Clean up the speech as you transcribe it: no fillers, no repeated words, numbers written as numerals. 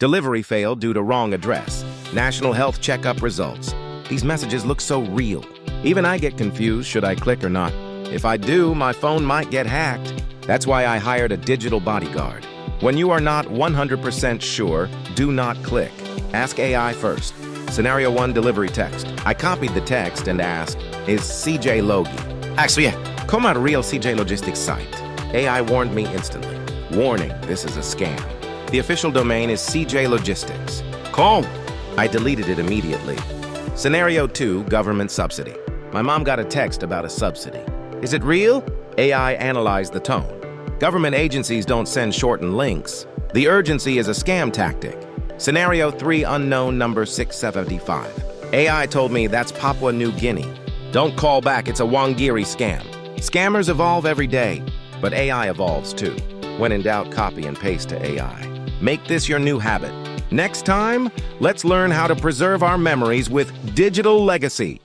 Delivery failed due to wrong address. National health checkup results. These messages look so real. Even I get confused, should I click or not? If I do, my phone might get hacked. That's why I hired a digital bodyguard. When you are not 100% sure, do not click. Ask AI first. Scenario 1 delivery text. I copied the text and asked, is CJ Logie? Actually, come at real CJ Logistics site. AI warned me instantly. Warning, this is a scam. The official domain is CJ Logistics. Call. I deleted it immediately. Scenario 2 government subsidy. My mom got a text about a subsidy. Is it real? AI analyzed the tone. Government agencies don't send shortened links. The urgency is a scam tactic. Scenario 3 unknown number 675. AI told me that's Papua New Guinea. Don't call back, it's a Wangiri scam. Scammers evolve every day, but AI evolves too. When in doubt, copy and paste to AI. Make this your new habit. Next time, let's learn how to preserve our memories with digital legacy.